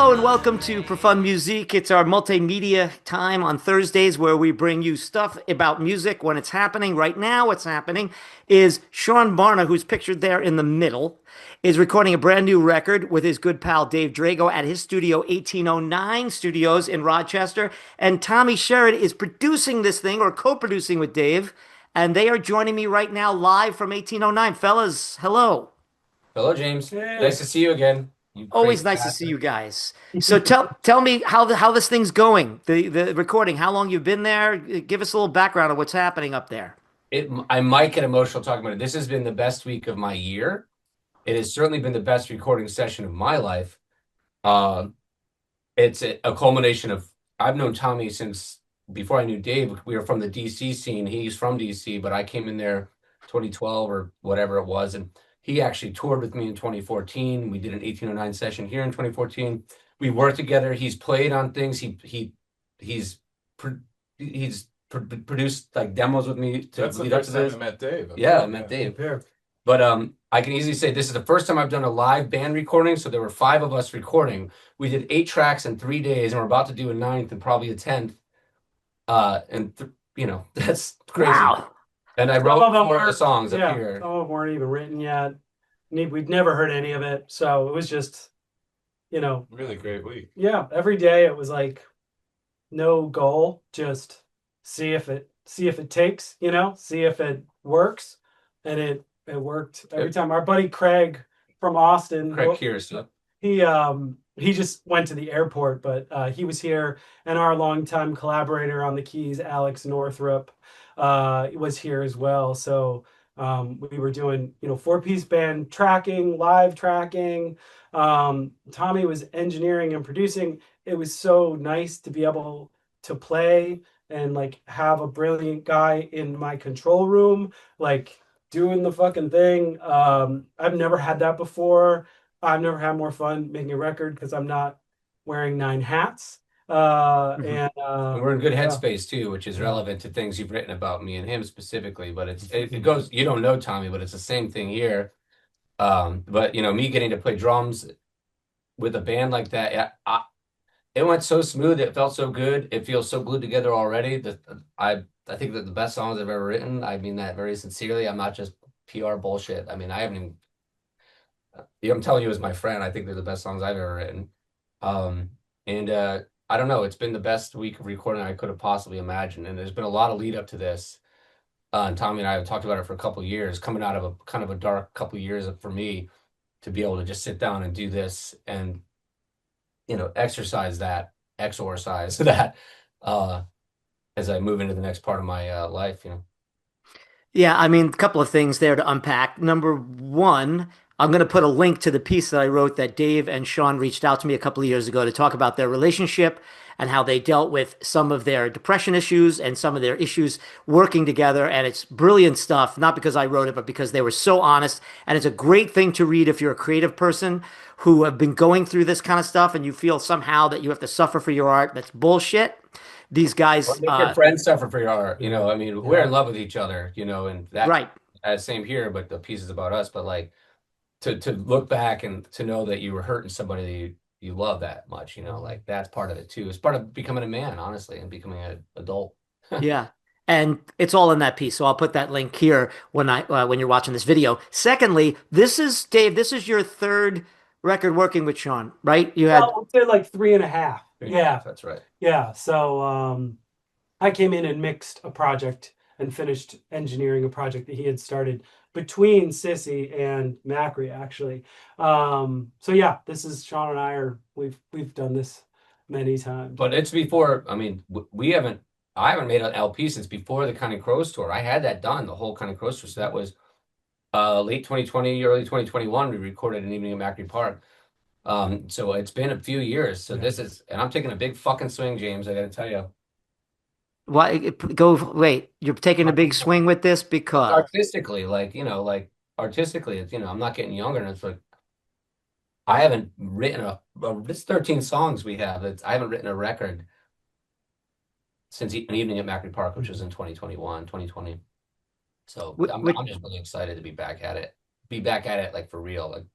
Hello and welcome to Profonde Musique. It's our multimedia time on Thursdays where we bring you stuff about music when it's happening. Right now, what's happening is Seán Barna, who's pictured there in the middle, is recording a brand new record with his good pal Dave Drago at his studio 1809 Studios in Rochester. And Tommy Sherrod is producing this thing or co-producing with Dave. And they are joining me right now live from 1809. Fellas, hello. Hello, James. Hey. Nice to see you again. You Always crazy nice to see you bastard. guys. So tell me how this thing's going. The recording, how long you've been there? Give us a little background of what's happening up there. I might get emotional talking about it. This has been the best week of my year. It has certainly been the best recording session of my life. Uh, it's a culmination of I've known Tommy since before I knew Dave. We were from the DC scene. He's from DC, but I came in there 2012 or whatever it was, and he actually toured with me in 2014. We did an 1809 session here in 2014. We worked together. He's played on things. He's pro- produced like demos with me to That's the lead up first to time I this. met Dave. Yeah, I met Dave. Yeah. But I can easily say this is the first time I've done a live band recording. So there were five of us recording. We did 8 tracks in 3 days, and we're about to do a ninth and probably a 10th. That's crazy. Wow. And I Some wrote of them four of the were, songs up yeah, here. some of them weren't even written yet. We'd never heard any of it. So it was just, Really great week. yeah, every day it was like no goal, just see if it takes, see if it works. And it worked every time. Our buddy Craig from Austin, Craig Kears. he just went to the airport, but he was here, and our longtime collaborator on the keys, Alex Northrup, was here as well. So we were doing, four-piece band tracking, live tracking. Tommy was engineering and producing. It was so nice to be able to play and like have a brilliant guy in my control room, like doing the fucking thing. I've never had that before. I've never had more fun making a record because I'm not wearing nine hats. Mhm. And And we're in good yeah, headspace too, which is yeah. relevant to things you've written about me and him specifically. But it goes, you don't know Tommy, but it's the same thing here. But me getting to play drums with a band like that, it went so smooth. It felt so good. It feels so glued together already. I think that the best songs I've ever written. I mean that very sincerely. I'm not just PR bullshit. I mean, I haven't even. I'm telling you as my friend. I think they're the best songs I've ever written. And I don't know. It's been the best week of recording I could have possibly imagined, and there's been a lot of lead up to this. And Tommy and I have talked about it for a couple of years, coming out of a kind of a dark couple of years for me to be able to just sit down and do this and exorcise that uh, as I move into the next part of my life. Yeah, I mean, a couple of things there to unpack. Number one, I'm going to put a link to the piece that I wrote that Dave and Sean reached out to me a couple of years ago to talk about their relationship and how they dealt with some of their depression issues and some of their issues working together. And it's brilliant stuff, not because I wrote it, but because they were so honest. And it's a great thing to read if you're a creative person who have been going through this kind of stuff and you feel somehow that you have to suffer for your art. That's bullshit. These Or guys, make your friends suffer for your art. I mean, we're in Yeah. love with each other, and that right. same here, but the piece is about us. But like to look back and to know that you were hurting somebody that you love that much, like that's part of it too. It's part of becoming a man, honestly, and becoming an adult. Yeah. And it's all in that piece. So I'll put that link here when you're watching this video. Secondly, this is Dave, this is your third record working with Sean, right? You had Well, I'd say like three and a half. Yeah, Yeah. that's right. Yeah. So I came in and mixed a project and finished engineering a project that he had started between Sissy and Macri, actually. So yeah, this is Sean and we've done this many times. But it's before. I mean, we haven't. I haven't made an LP since before the Counting Crows tour. I had that done, the whole Counting Crows tour. So that was late 2020, early 2021. We recorded an evening at Macri Park. So it's been a few years. So Yeah. this is, and I'm taking a big fucking swing, James. I got to tell you, wait, you're taking a big swing with this because artistically, like artistically, it's I'm not getting younger, and it's like I haven't written this 13 songs we have. I haven't written a record since an evening at Macri Park, which was in 2021, 2020. So I'm just really excited to be back at it. Be back at it like for real. Like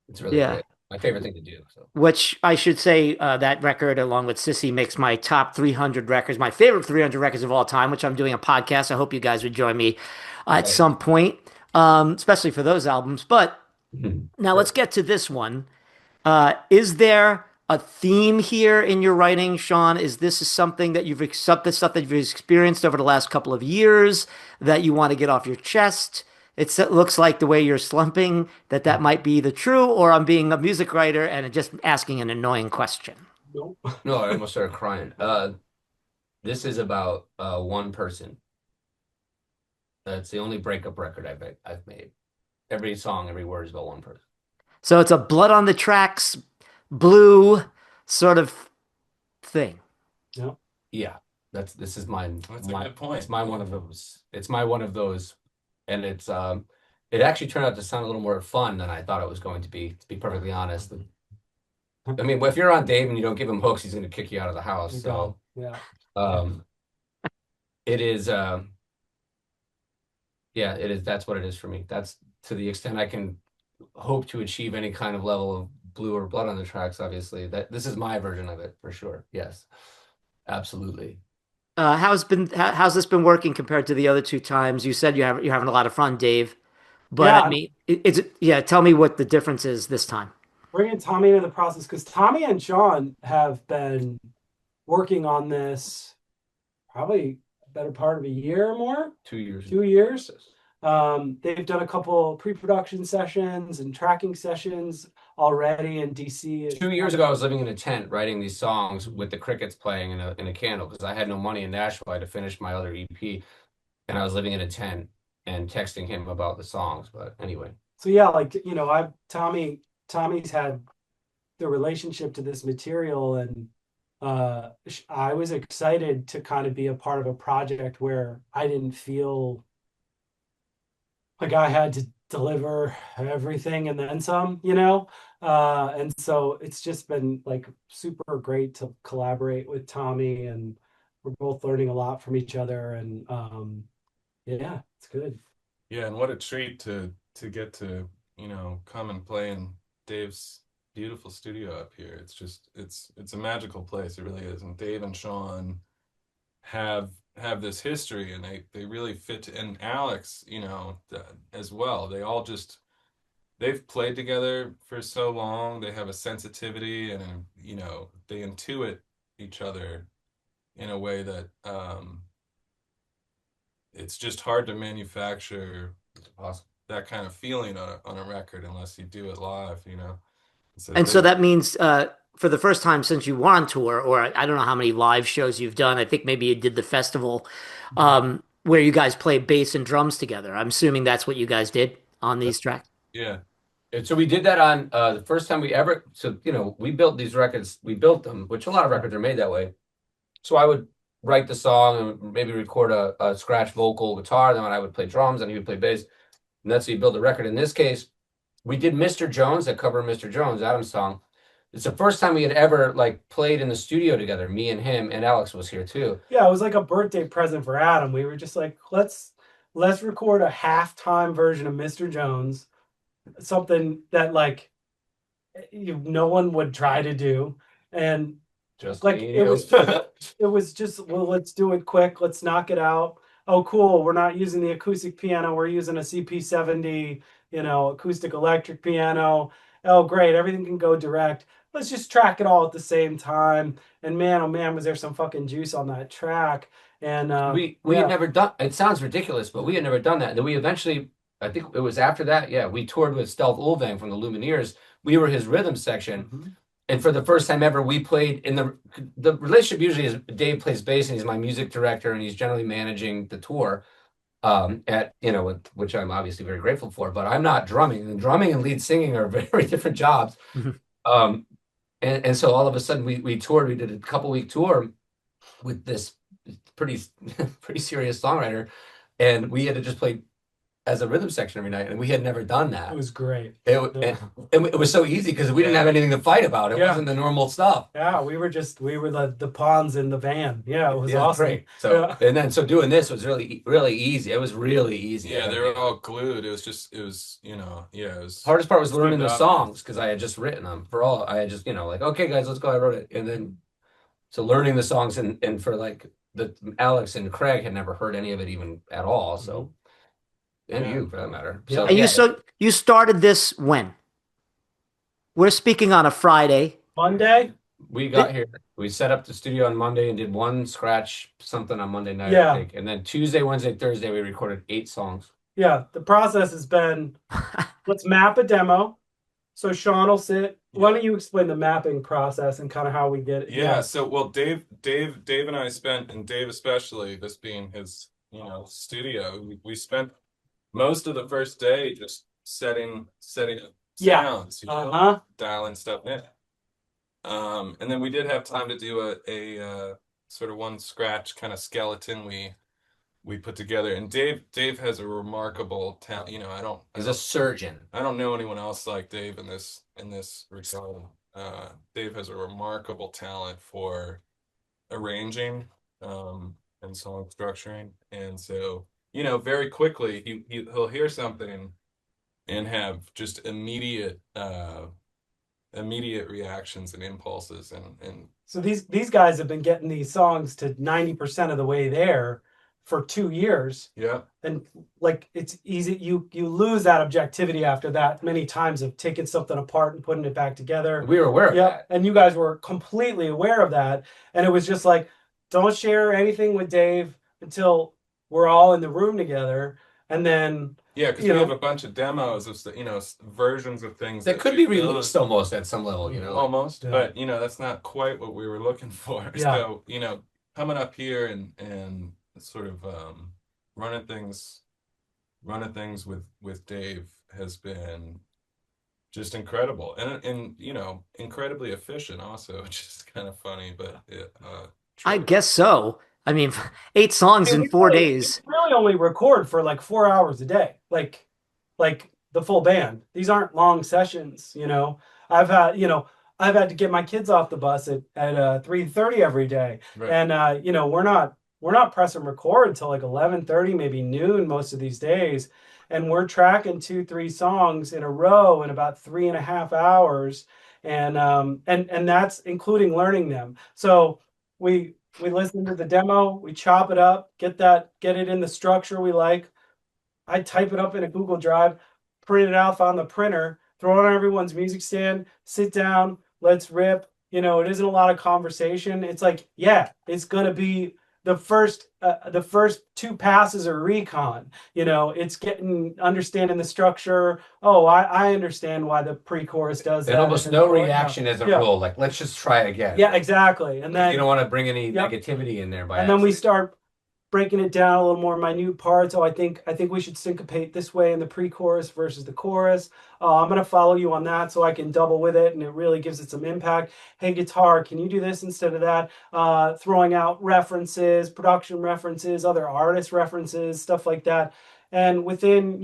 it's really yeah. great. my favorite thing to do. So which I should say that record, along with Sissy, makes my top 300 records, my favorite 300 records of all time, which I'm doing a podcast. I hope you guys would join me at right. some point, especially for those albums. But now let's Sure. get to this one. Is there a theme here in your writing, Sean? Is this something that you've accepted, stuff that you've experienced over the last couple of years that you want to get off your chest? It looks like the way you're slumping that might be the true, or I'm being a music writer and just asking an annoying question. Nope. No, I almost started crying. This is about one person. That's the only breakup record I've made. Every song, every word is about one person. So it's a blood on the tracks, blue sort of thing. Nope. Yeah, this is mine. That's a good point. It's my one of those. It's my one of those, and it actually turned out to sound a little more fun than I thought it was going to be. To be perfectly honest, I mean, if you're on Dave and you don't give him hooks, he's going to kick you out of the house. You're So, done. Yeah. um, it is. Yeah, it is. That's what it is for me. That's to the extent I can hope to achieve any kind of level of blue or blood on the tracks. Obviously, that this is my version of it for sure. Yes, absolutely. How's this been working compared to the other two times? You said you're having a lot of fun, Dave. But I Yeah. mean, yeah. Tell me what the difference is this time. Bringing Tommy into the process because Tommy and Sean have been working on this probably a better part of a year or more. 2 years. 2 years. They've done a couple pre-production sessions and tracking sessions already in DC. 2 years ago, I was living in a tent writing these songs with the crickets playing in a candle because I had no money in Nashville. I had to finish my other EP, and I was living in a tent and texting him about the songs. But anyway, So yeah, like I've Tommy's had the relationship to this material, and I was excited to kind of be a part of a project where I didn't feel like I had to deliver everything and then some. And so it's just been like super great to collaborate with Tommy, and we're both learning a lot from each other, and yeah, it's good. Yeah, and what a treat to get to, come and play in Dave's beautiful studio up here. It's just it's a magical place. It really is. And Dave and Sean have this history, and they really fit and Alex, as well. They've played together for so long. They have a sensitivity and they intuit each other in a way that it's just hard to manufacture that kind of feeling on a record unless you do it live. So And so they that means for the first time since you were on tour, or I don't know how many live shows you've done. I think maybe you did the festival where you guys play bass and drums together. I'm assuming that's what you guys did on these tracks. yeah. and so we did that on the first time we ever. So we built these records. We built them, which a lot of records are made that way. So I would write the song and maybe record a scratch vocal guitar. Then I would play drums and he would play bass. And that's how you build the record. In this case, we did Mr. Jones, that cover of Mr. Jones, Adam's song. It's the first time we had ever played in the studio together, me and him, and Alex was here too. Yeah, it was like a birthday present for Adam. We were just like, let's record a halftime version of Mr. Jones, something that no one would try to do. And Just like me. it was just, well, let's do it quick, let's knock it out. Oh cool, we're not using the acoustic piano, we're using a CP70, acoustic electric piano. Oh great, everything can go direct. Let's just track it all at the same time. And man, oh man, was there some fucking juice on that track. And we yeah. had never done. It sounds ridiculous, but we had never done that. And then we eventually, I think it was after that, yeah, we toured with Stealth Ulvang from the Lumineers. We were his rhythm section. Mm-hmm. And for the first time ever, we played in the relationship usually is Dave plays bass and he's my music director and he's generally managing the tour which I'm obviously very grateful for, but I'm not drumming. And drumming and lead singing are very different jobs. And so all of a sudden we toured, we did a couple-week tour with this pretty serious songwriter, and we had to just play as a rhythm section every night, and we had never done It that. was great. And it was so easy because we didn't have anything to fight about. It Yeah. wasn't the normal stuff. Yeah, we were the pawns in the van. Yeah, it was awesome. Great. So Yeah. so doing this was really really easy. It was really easy. Yeah, they were all glued. It was, you know, yeah, it was Hardest part was learning teamed the up. songs because I had just written them for all. I had just, like, okay, guys, let's go. I wrote it, and then so learning the songs and for like the Alex and Craig had never heard any of it even at all. So and Yeah. you for that matter. Yeah. So And yeah, you started this when? We're speaking on a Friday. Monday. we got here. We set up the studio on Monday and did one scratch something on Monday night, Yeah. I think. And then Tuesday, Wednesday, Thursday, we recorded 8 songs. Yeah, the process has been let's map a demo. So Sean will sit. Why don't you explain the mapping process and kind of how we get it? Yeah, so well, Dave and I spent, and Dave especially, this being his, studio, we spent most of the first day just setting up Yeah. sounds, dialing stuff in. And then we did have time to do a sort of one scratch kind of skeleton we put together. And Dave has a remarkable talent. He's a surgeon. I don't know anyone else like Dave in this regard. Dave has a remarkable talent for arranging and song structuring, and so very quickly he'll hear something and have just immediate reactions and impulses, and So these guys have been getting these songs to 90% of the way there for 2 years. yeah. And like it's easy, you lose that objectivity after that many times of taking something apart and putting it back together. We were aware of that. And you guys were completely aware of that. And it was just like, don't share anything with Dave until we're all in the room together. And then Yeah, because we have a bunch of demos of versions of things That could be released almost at some level, almost, Yeah. but that's not quite what we were looking for. Yeah. So coming up here and sort of running things with Dave has been just incredible, and incredibly efficient also, which is kind of funny, but I guess so. I mean, 8 songs in 4 days. We really only record for like 4 hours a day, like the full band. These aren't long sessions, I've had to get my kids off the bus at 3:30 every day, Right. and we're not pressing record until like 11:30, maybe noon most of these days, and we're tracking 2-3 songs in a row in about 3.5 hours, and that's including learning them. So we listen to the demo, we chop it up, get it in the structure we like. I type it up in a Google Drive, print it out on the printer, throw it on everyone's music stand, sit down, let's rip. It isn't a lot of conversation. It's like, yeah, it's gonna be the first 2 passes are recon. It's understanding the structure. Oh, I understand why the pre-chorus does that. And almost no reaction as a Yeah. rule. Like, let's just try again. Yeah, exactly. And then You don't want to bring any Yep. negativity in there by and then we accident. start breaking it down a little more minute parts. Oh, I think we should syncopate this way in the pre-chorus versus the chorus. I'm going to follow you on that so I can double with it, and it really gives it some impact. Hey, guitar, can you do this instead of that? Throwing out references, production references, other artist references, stuff like that. And within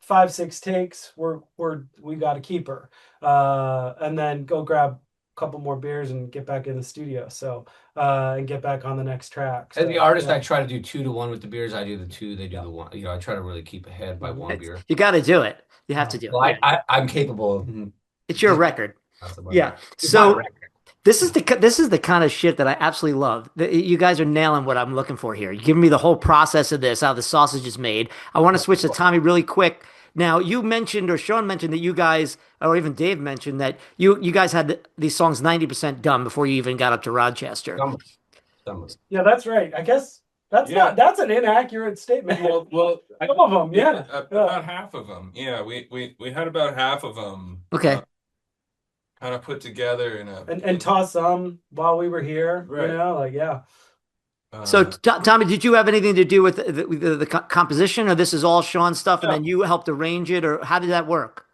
5-6 takes, we got a keeper, and then go grab a couple more beers and get back in the studio. So and get back on the next track. As So, the artist, yeah. I try to do 2 to 1 with the beers. I do the 2, they do the 1. I try to really keep ahead by 1 beer. You got to do it. You have to do it. Well, Yeah. I'm capable of. It's your record. That's about Yeah. it. It's So my record. this is the kind of shit that I absolutely love. You guys are nailing what I'm looking for here. You're giving me the whole process of this, how the sausage is made. I want to switch to Tommy really quick. Now, you mentioned, or Sean mentioned, that you guys, or even Dave mentioned, that you guys had these songs 90% done before you even got up to Rochester. Some of it. Yeah, that's right. I guess that's that's an inaccurate statement. Well, Some of them, yeah. about half of them. Yeah, we had about half of them. Okay. Kind of put together in a And toss some while we were here. Right. Yeah. So, Tommy, did you have anything to do with the composition, or this is all Sean's stuff, and then you helped arrange it, or how did that work?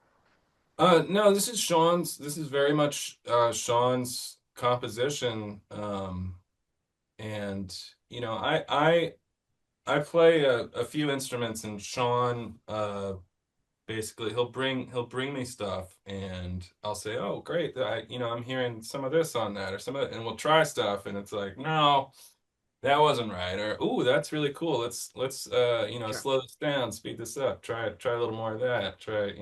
No, this is Sean's. This is very much Sean's composition. And I I play a few instruments, and Sean basically he'll bring me stuff, and I'll say, oh great, I'm hearing some of this on that or some of it, and we'll try stuff, and it's like, no, that wasn't right, or ooh, that's really cool, let's Sure. slow this down, speed this up, try a little more of that, try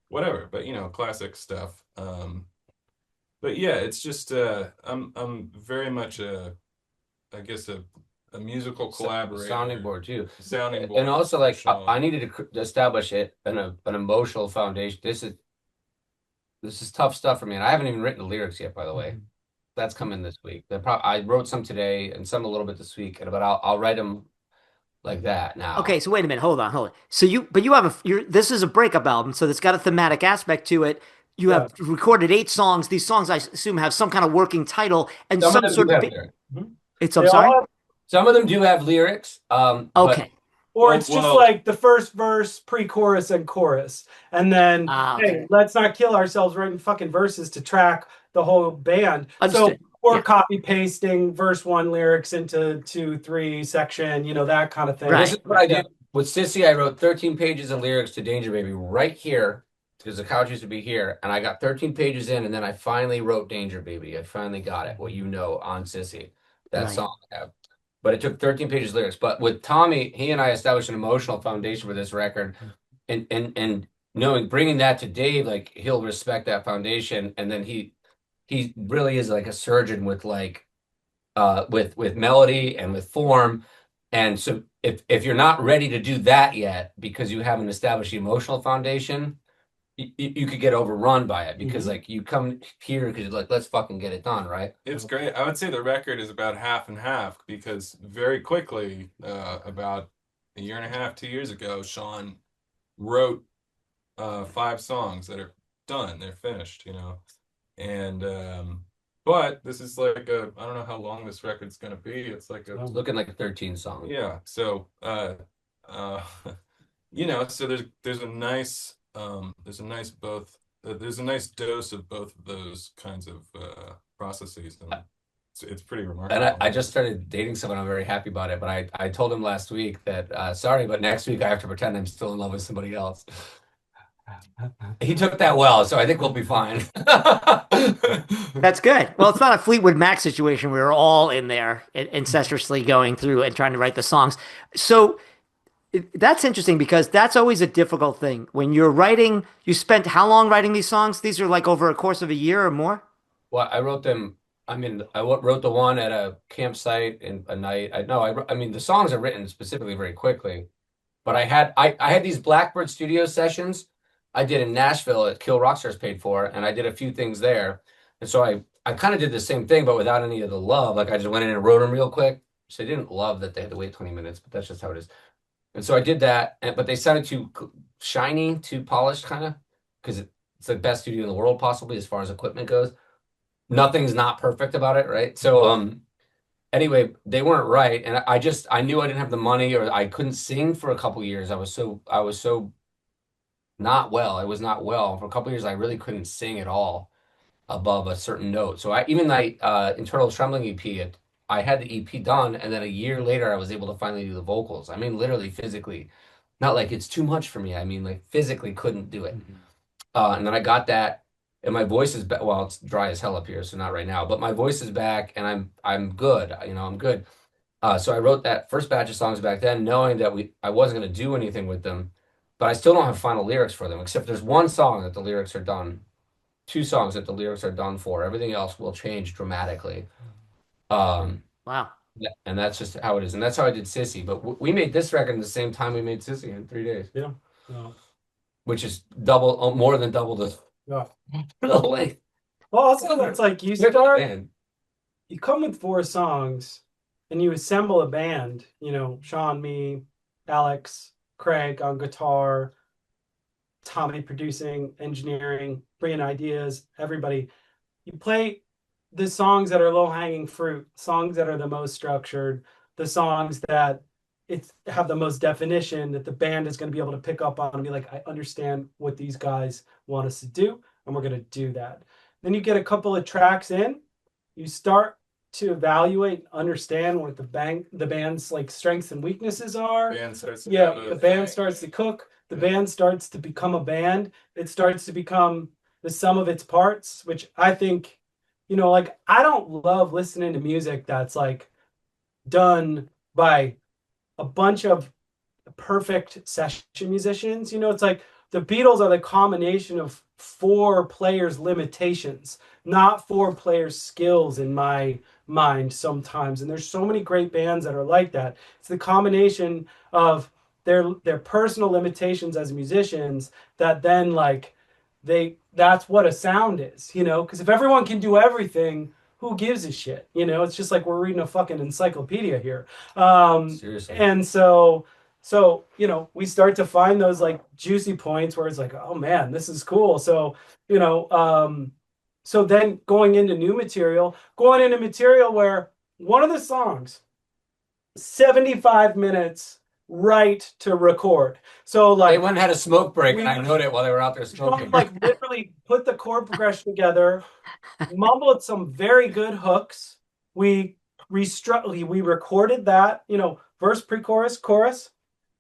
whatever, but classic stuff. But yeah, it's just I'm very much I guess a musical Sounding collaborator, board too. sounding And board also for like I Sean. needed to establish an emotional foundation. This is tough stuff for me, and I haven't even written the lyrics yet, by the way. Mhm. That's coming this week. I wrote some today and some a little bit this week, but I'll write them like that Okay, now. so wait a minute, hold on. So you have this is a breakup album, so it's got a thematic aspect to it. You Yeah. have recorded 8 songs. These songs, I assume, have some kind of working title and Some of some them do sort of. have lyrics. Mhm. I'm They sorry. all have, Some of them do have lyrics. But Okay. or Well, it's just well, like the first verse, pre-chorus, and chorus, and then Okay. hey, let's not kill ourselves writing fucking verses to track the whole band. So Understood. or Yeah. copy pasting verse one lyrics into two, three section, that kind of well, thing. this is Right. what I Right. Yeah. did with Sissy. I wrote 13 pages of lyrics to Danger Baby right here because the couch used to be here, and I got 13 pages in, and then I finally wrote Danger Baby. I finally got it. What you know on Sissy, that Right. song I have. But it took 13 pages of lyrics. But with Tommy, he and I established an emotional foundation for this record, and knowing bringing that to Dave, like he'll respect that foundation, and then he really is like a surgeon with like with melody and with form. And so if you're not ready to do that yet because you haven't established the emotional foundation, you could get overrun by it because Mhm. like you come here because you're like, let's fucking get it done, right? it's great. I would say the record is about half and half because very quickly, about a year and a half, 2 years ago, Sean wrote 5 songs that are done. They're finished, And but this is like I don't know how long this record's gonna be. It's like a It's looking like 13 songs. yeah. So uh so there's a nice dose of both of those kinds of processes, and it's pretty And remarkable. I just started dating someone. I'm very happy about it. But I told him last week that sorry, but next week I have to pretend I'm still in love with somebody else. He took that well, so I think we'll be fine. That's good. Well, it's not a Fleetwood Mac situation. We were all in there incestuously going through and trying to write the songs. So that's interesting because that's always a difficult thing. When you're writing, you spent how long writing these songs? These are like over a course of a year or more? Well, I wrote them. I mean, wrote the one at a campsite in a night. I no, I mean, the songs are written specifically very quickly. But I had these Blackbird studio sessions I did in Nashville at Kill Rockstars paid for, and I did a few things there. And so I kind of did the same thing, but without any of the love. Like I just went in and wrote them real quick. So I didn't love that they had to wait 20 minutes, but that's just how it is. And so I did that, but they sounded too shiny, too polished, kind of, because it's the best studio in the world, possibly as far as equipment goes. Nothing's not perfect about it, right? So anyway, they weren't right, and I knew I didn't have the money, or I couldn't sing for a couple years. I was so not well. I was not well for a couple years. I really couldn't sing at all above a certain note. So I even my internal trembling EP, I had the EP done, and then a year later, I was able to finally do the vocals. I mean, literally, physically, not like it's too much for me. I mean, like physically couldn't do it. Mhm. And then I got that, and my voice is back. Well, it's dry as hell up here, so not right now. But my voice is back, and I'm good. I'm good. So I wrote that first batch of songs back then, knowing that I wasn't going to do anything with them, but I still don't have final lyrics for them, except there's one song that the lyrics are done, 2 songs that the lyrics are done for. Everything else will change dramatically. Um, Wow. and that's just how it is, and that's how I did Sissy. But we made this record in the same time we made Sissy in 3 days, Yeah. Yeah. which is more than double the Yeah. the length. Well, also it's like Man, you come with 4 songs and you assemble a band, Sean, me, Alex, Craig on guitar, Tommy producing, engineering, bringing ideas, everybody. You play the songs that are low hanging fruit, songs that are the most structured, the songs that have the most definition that the band is going to be able to pick up on and be like, I understand what these guys want us to do, and we're going to do that. Then you get a couple of tracks in, you start to evaluate, understand what the band's like strengths and weaknesses are. Band starts to Yeah, have the a band thing. starts to cook. The Yeah. band starts to become a band. It starts to become the sum of its parts, which I think, like I don't love listening to music that's like done by a bunch of perfect session musicians. It's like the Beatles are the combination of four players' limitations, not four players' skills in my mind sometimes. And there's so many great bands that are like that. It's the combination of their personal limitations as musicians that then like that's what a sound is, because if everyone can do everything, who gives a shit? It's just like we're reading a fucking encyclopedia here. Seriously. And so we start to find those like juicy points where it's like, oh man, this is cool. So so then going into material where one of the songs 75 minutes right to record. So They like went and had a smoke break, and I we- noted it while they were out there Sean smoking. like literally put the chord progression together, mumbled some very good hooks. We we recorded that, verse, pre-chorus, chorus,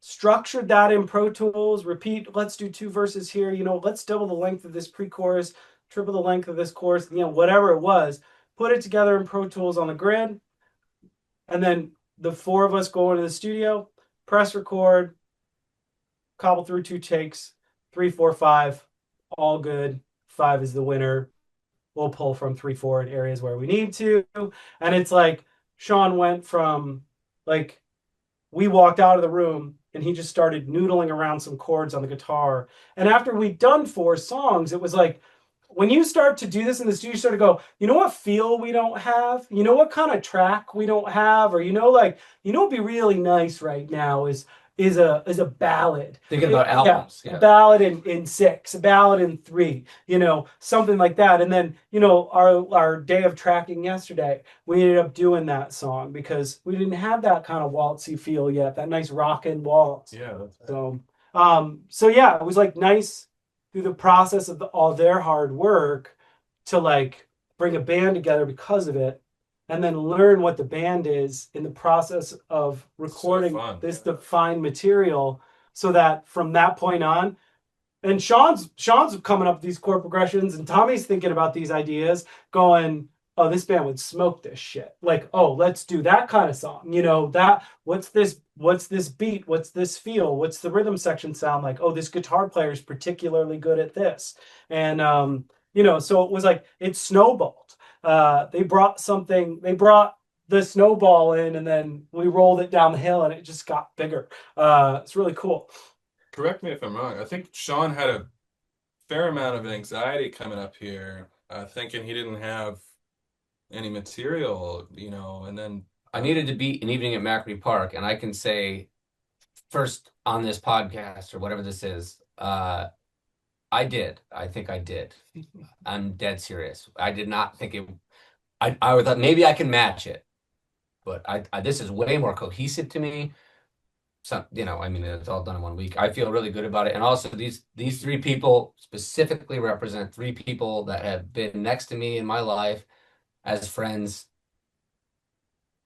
structured that in Pro Tools, repeat, let's do two verses here, let's double the length of this pre-chorus, triple the length of this chorus, whatever it was, put it together in Pro Tools on the grid, and then the four of us go into the studio, press record, cobble through 2 takes, 3, 4, 5, all good. 5 is the winner. We'll pull from 3, 4 in areas where we need to. And it's like Seán went from like we walked out of the room and he just started noodling around some chords on the guitar. And after we'd done 4 songs, it was like when you start to do this in the studio, you start to go, you know what feel we don't have? You know what kind of track we don't have? Or what'd be really nice right now is a ballad. Thinking about albums. A ballad in 6, a ballad in 3, something like that. And then, our day of tracking yesterday, we ended up doing that song because we didn't have that kind of waltzy feel yet, that nice rockin' waltz. Yeah, that's right. So yeah, it was like nice through the process of all their hard work to like bring a band together because of it, and then learn what the band is in the process of recording this defined material, so that from that point on, and Seán's coming up with these chord progressions, and Tommy's thinking about these ideas, going, "Oh, this band would smoke this shit." Like, "Oh, let's do that kind of song." That what's this beat? What's this feel? What's the rhythm section sound like? Oh, this guitar player is particularly good at this, and so it was like it snowballed. They brought the snowball in, and then we rolled it down the hill, and it just got bigger. It's really cool. Correct me if I'm wrong. I think Seán had a fair amount of anxiety coming up here, thinking he didn't have any material, and then I needed to beat an evening at Macri Park, and I can say first on this podcast or whatever this is, I did. I think I did. I'm dead serious. I did not think it. I thought maybe I can match it, but this is way more cohesive to me. So, I mean, it's all done in 1 week. I feel really good about it. And also these 3 people specifically represent 3 people that have been next to me in my life as friends,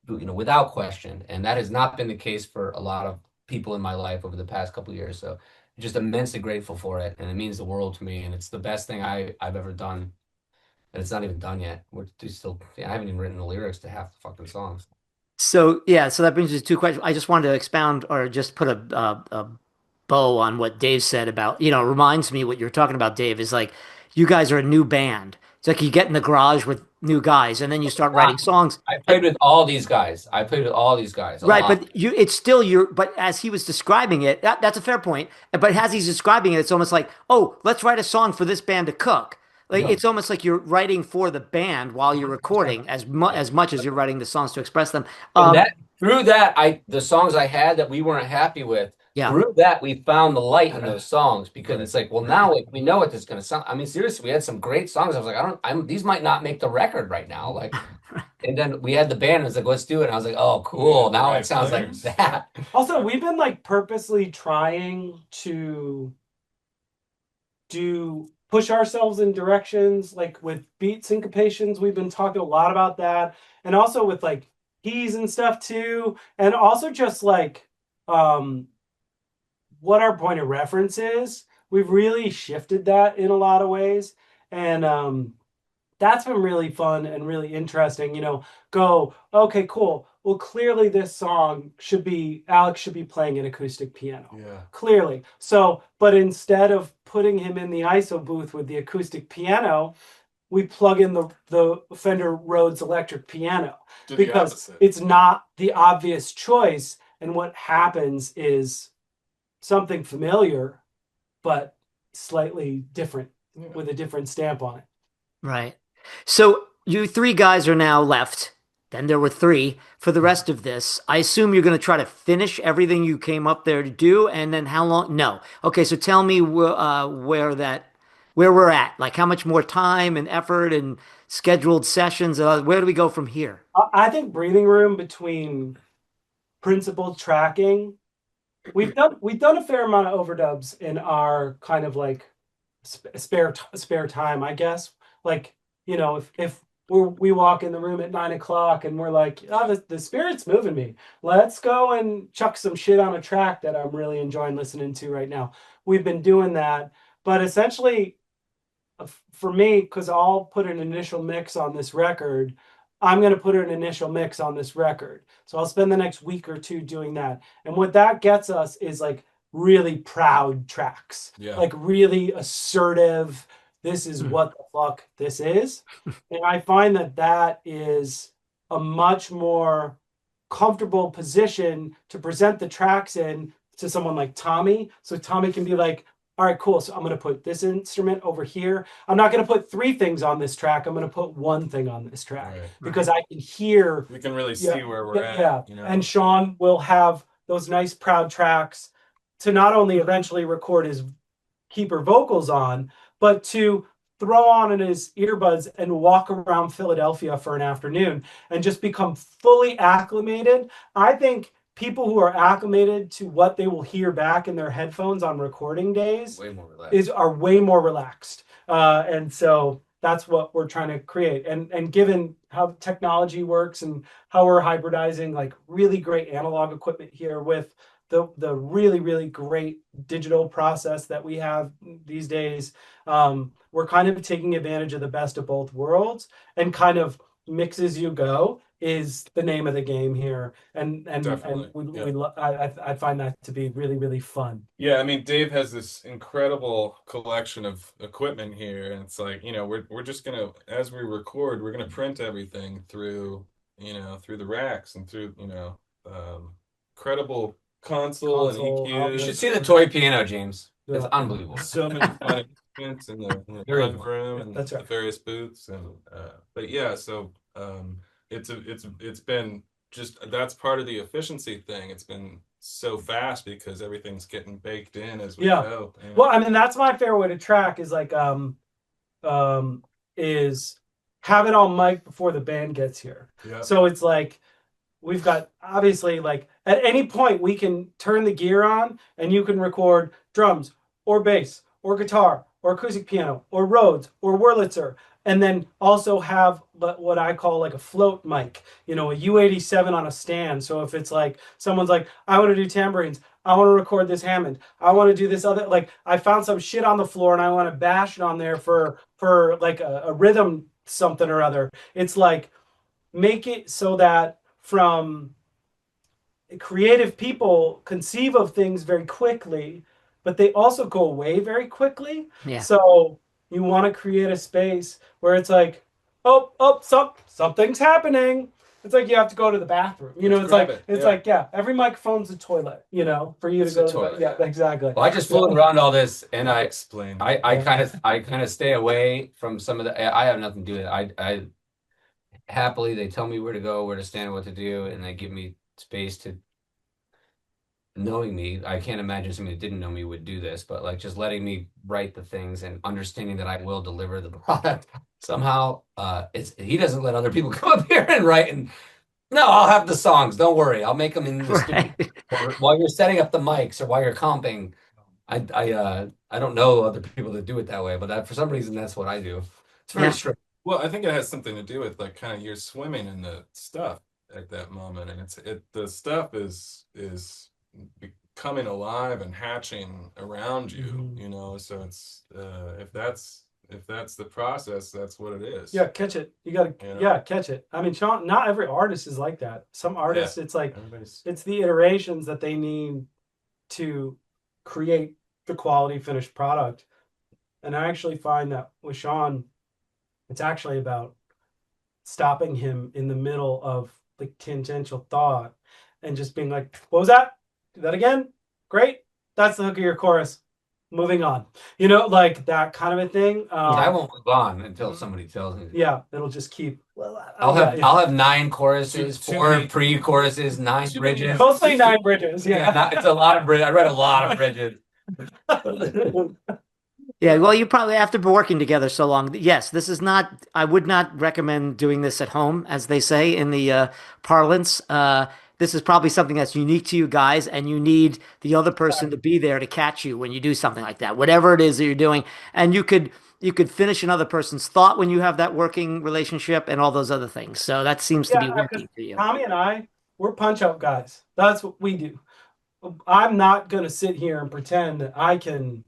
without question. And that has not been the case for a lot of people in my life over the past couple of years. So just immensely grateful for it. And it means the world to me. And it's the best thing I've ever done. And it's not even done yet. I haven't even written the lyrics to half the fucking songs. So that brings us to 2 questions. I just wanted to expound or just put a bow on what Dave said about, reminds me what you're talking about, Dave, is like you guys are a new band. It's like you get in the garage with new guys and then you start writing songs. I played with all these guys. I played with all these guys. Right, but it's still but as he was describing it, that's a fair point. But as he's describing it, it's almost like, oh, let's write a song for this band to cook. Like it's almost like you're writing for the band while you're recording as much as you're writing the songs to express them. Through that, the songs I had that we weren't happy with, Yeah. through that we found the light in those songs, because it's like, well, now we know what this is going to sound. I mean, seriously, we had some great songs. I was like, these might not make the record right now. Like, and then we had the band, and it was like, let's do it. And I was like, oh, cool. Now it sounds like that. Also, we've been like purposely trying to push ourselves in directions like with beat syncopations. We've been talking a lot about that. and also with like keys and stuff too, and also just like what our point of reference is. We've really shifted that in a lot of ways, and that's been really fun and really interesting. Go, okay, cool. Well, clearly this song Alex should be playing an acoustic piano. Yeah. Clearly. So, but instead of putting him in the ISO booth with the acoustic piano, we plug in the Fender Rhodes electric piano because it's not the obvious choice. And what happens is something familiar, but slightly different with a different stamp on it. Right. So you three guys are now left. Then there were three for the rest of this. I assume you're going to try to finish everything you came up there to do, and then how long? No. Okay, so tell me where we're at. Like how much more time and effort and scheduled sessions. Where do we go from here? I think breathing room between principal tracking. We've done a fair amount of overdubs in our kind of like spare time, I guess. Like, if we walk in the room at 9 o'clock and we're like, oh, the spirit's moving me. Let's go and chuck some shit on a track that I'm really enjoying listening to right now. We've been doing that, but essentially, for me, because I'll put an initial mix on this record, I'm going to put an initial mix on this record. So I'll spend the next week or two doing that. And what that gets us is like really proud tracks, like really assertive. This is what the fuck this is. And I find that is a much more comfortable position to present the tracks in to someone like Tommy. So Tommy can be like, all right, cool. So I'm going to put this instrument over here. I'm not going to put three things on this track. I'm going to put one thing on this track because I can hear. We can really see where we're at. Yeah. And Seán will have those nice proud tracks to not only eventually record his keeper vocals on, but to throw on in his earbuds and walk around Philadelphia for an afternoon and just become fully acclimated. I think people who are acclimated to what they will hear back in their headphones on recording days are way more relaxed. And so that's what we're trying to create. And given how technology works and how we're hybridizing like really great analog equipment here with the really, really great digital process that we have these days, we're kind of taking advantage of the best of both worlds, and kind of mix as you go is the name of the game here, and I find that to be really, really fun. Yeah, I mean, Dave has this incredible collection of equipment here, and it's like, we're just gonna, as we record, we're gonna print everything through the racks and through incredible console and EQ. You should see the toy piano, James. It's unbelievable. So many fun instruments in the front room and the various booths, and but yeah, so it's been just, that's part of the efficiency thing. It's been so fast because everything's getting baked in as we go. Well, I mean, that's my favorite way to track is like is have it all mic'd before the band gets here. So it's like we've got, obviously, like at any point we can turn the gear on and you can record drums or bass or guitar or acoustic piano or Rhodes or Wurlitzer, and then also have what I call like a float mic, a U87 on a stand. So if it's like someone's like, I want to do tambourines, I want to record this Hammond, I want to do this other, like I found some shit on the floor and I want to bash it on there for like a rhythm something or other. It's like, make it so that from creative people conceive of things very quickly, but they also go away very quickly. Yeah. So you want to create a space where it's like, something's happening. It's like you have to go to the bathroom. It's like every microphone's a toilet. For you to go to the toilet. Yeah, exactly. Well, I just flew around all this, and I I kind of stay away from some of the. I have nothing to do with it. I happily, they tell me where to go, where to stand, what to do, and they give me space to. Knowing me, I can't imagine somebody that didn't know me would do this, but like just letting me write the things and understanding that I will deliver the product somehow. He doesn't let other people come up here and write, and no, I'll have the songs. Don't worry, I'll make them in the studio while you're setting up the mics or while you're comping. I don't know other people that do it that way, but for some reason that's what I do. It's very strict. Well, I think it has something to do with like kind of you're swimming in the stuff at that moment, and the stuff is becoming alive and hatching around you, Mhm. you know. So it's if that's the process, that's what it is, Yeah, catch it. You gotta, you know. yeah, catch it. I mean, Sean, not every artist is like that. Some Yeah, artists, it's like everybody's it's the iterations that they need to create the quality finished product. And I actually find that with Sean, it's actually about stopping him in the middle of like tangential thought and just being like, what was that? Do that again? Great. That's the hook of your chorus. Moving on. You know, like that kind of a thing. Well, I won't move on until somebody tells me. Yeah, it'll just keep. Well, I'll yeah, have 9 choruses, too 4 many pre-choruses, 9 too many bridges. mostly 9 bridges. Yeah. It's a lot of bridges. I read a lot of bridges. Yeah, well, you probably after working together so long. Yes, this is not, I would not recommend doing this at home, as they say in the parlance. This is probably something that's unique to you guys, and you need the other person to be there to catch you when you do something like that, whatever it is that you're doing. And you could finish another person's thought when you have that working relationship and all those other things. So that seems to Yeah, be because working for you. Tommy and I, we're punch out guys. That's what we do. I'm not going to sit here and pretend that I can,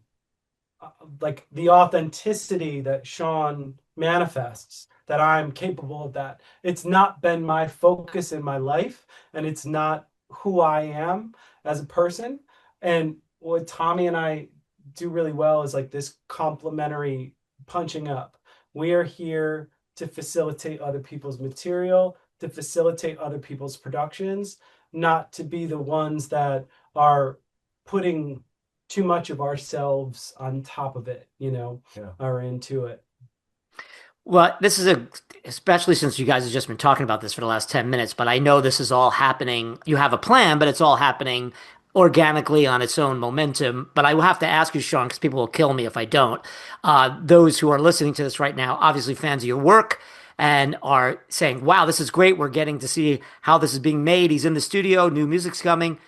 like the authenticity that Sean manifests, that I'm capable of that. It's not been my focus in my life, and it's not who I am as a person. And what Tommy and I do really well is like this complementary punching up. We are here to facilitate other people's material, to facilitate other people's productions, not to be the ones that are putting too much of ourselves on top of it, you know, yeah. or into it. Well, this is especially since you guys have just been talking about this for the last 10 minutes, but I know this is all happening. You have a plan, but it's all happening organically on its own momentum. But I will have to ask you, Sean, because people will kill me if I don't. Those who are listening to this right now, obviously fans of your work and are saying, wow, this is great. We're getting to see how this is being made. He's in the studio, new music's coming.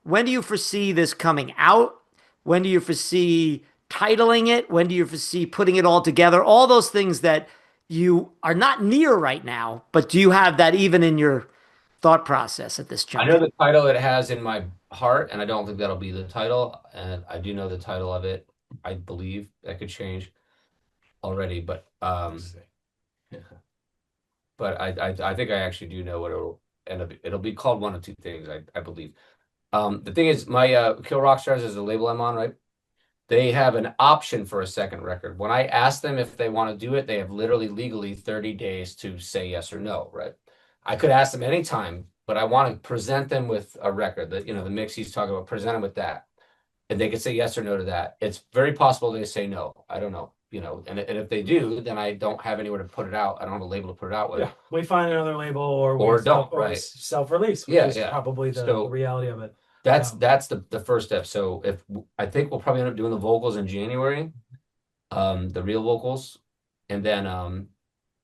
When do you foresee this coming out? When do you foresee titling it? When do you foresee putting it all together? All those things that you are not near right now, but do you have that even in your thought process at this I know juncture? the title it has in my heart, and I don't think that'll be the title. And I do know the title of it. I believe that could change already, Yeah. but I think I actually do know what it'll end up. It'll be called one of two things, I believe. The thing is, my Kill Rock Stars is the label I'm on, right? They have an option for a second record. When I ask them if they want to do it, they have literally legally 30 days to say yes or no, right? I could ask them anytime, but I want to present them with a record that, the mix he's talking about, present them with that. And they could say yes or no to that. It's very possible they say no. I don't know, and if they do, then I don't have anywhere to put it out. I don't have a label to put it out with. Yeah, we find another label, or Or we don't, right? self-release, which Yeah, is yeah. probably the So reality of it. that's the first step. So if I think we'll probably end up doing the vocals in January, the real vocals, and then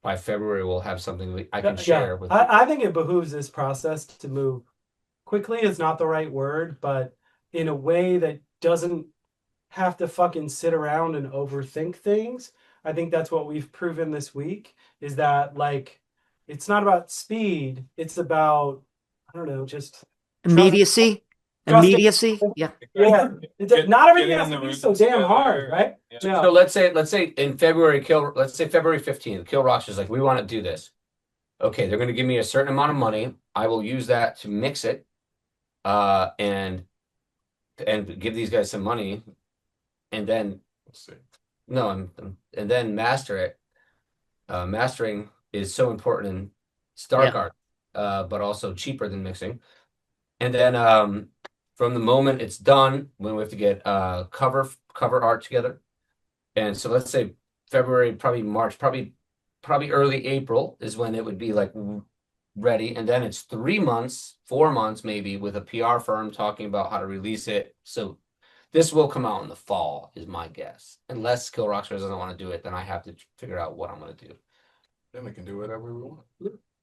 by February we'll have something I can Yeah, share with. I think it behooves this process to move quickly is not the right word, but in a way that doesn't have to fucking sit around and overthink things. I think that's what we've proven this week is that like it's not about speed, it's about I don't know, just trust Immediacy? trusting. Immediacy? Yeah. Yeah, not everything has to be so damn hard, right? Yeah. So let's say in February, let's say February 15th, Kill Rocks is like, we want to do this. Okay, they're going to give me a certain amount of money. I will use that to mix it, and give these guys some money, and then We'll see. no, and then master it. Mastering is so important in stark Yeah. art, but also cheaper than mixing. And then from the moment it's done, when we have to get cover art together, and so let's say February, probably March, probably early April is when it would be like ready, and then it's 3 months, 4 months maybe with a PR firm talking about how to release it. So this will come out in the fall, is my guess. Unless Kill Rockstars doesn't want to do it, then I have to figure out what I'm going to do. Then we can do whatever we want.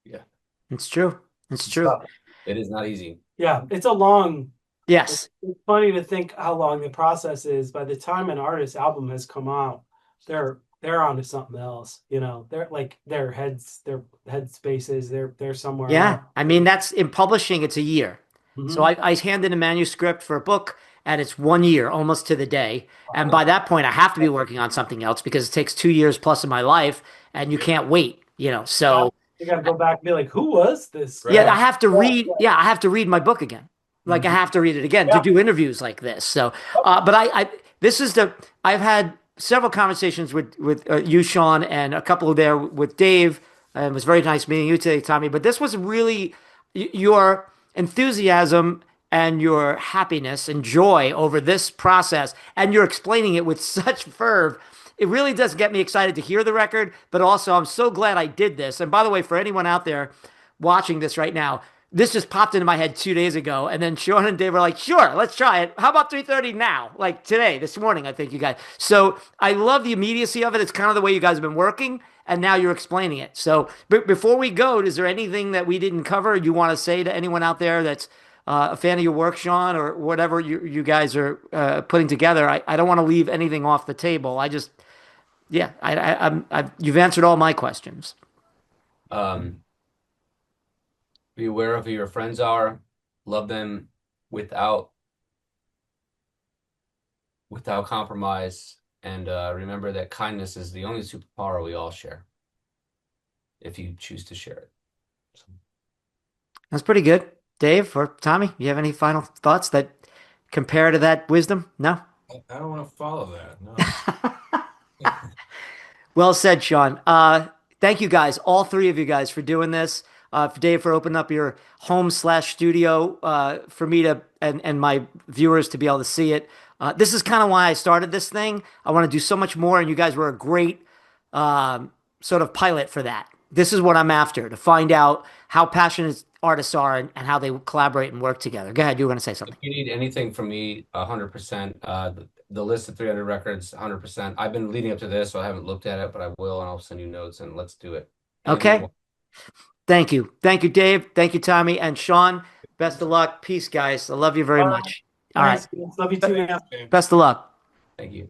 Yeah, It's true. It's true. tough. It is not easy. Yeah, it's a long. Yes. It's funny to think how long the process is. By the time an artist's album has come out, they're they're onto something else. They're like their head spaces, they're somewhere Yeah, else. I mean that's in publishing, it's a year. So Hmm. I hand in a manuscript for a book, and it's 1 year, almost to the day. And by that point, I have to be working on something else because it takes 2 years plus of my life, and you Yeah. can't wait. So You got to go back and be like, who was this yeah, I Right. guy? have to Yeah, read. Yeah, I have to read my book again. Like I mhm. have to read it again to Yeah. do interviews like this. So, but this is I've had several conversations with you, Sean, and a couple there with Dave, and it was very nice meeting you today, Tommy. But this was really your enthusiasm and your happiness and joy over this process, and you're explaining it with such verve. It really does get me excited to hear the record, but also I'm so glad I did this. And by the way, for anyone out there watching this right now, this just popped into my head 2 days ago, and then Sean and Dave were like, "Sure, let's try it. How about 3:30 now? Like today, this morning, I think you guys." So I love the immediacy of it. It's kind of the way you guys have been working, and now you're explaining it. So before we go, is there anything that we didn't cover you want to say to anyone out there that's a fan of your work, Sean, or whatever you guys are putting together? I don't want to leave anything off the table. Yeah, you've answered all my questions. Um, be aware of who your friends are, love them without without compromise, and remember that kindness is the only superpower we all share if you choose to share it. So, That's pretty good. Dave or Tommy, you have any final thoughts that compare to that wisdom? No? I don't want to follow that. No. Well said, Sean. Thank you guys, all three of you guys, for doing this. For Dave, for opening up your home/studio for me to and my viewers to be able to see it. This is kind of why I started this thing. I want to do so much more, and you guys were a great sort of pilot for that. This is what I'm after, to find out how passionate artists are and how they collaborate and work together. Go ahead, you were going to say if something. you need anything from me, 100%. The list of 300 records, 100%. I've been leading up to this, so I haven't looked at it, but I will, and I'll send you notes, and let's do it. Anything you Okay. want. Thank you. Thank you, Dave. Thank you, Tommy. And Sean, best of luck. Peace, guys. I love you very All right. much. All right. Thanks. Love you too. Best of luck. Thank you.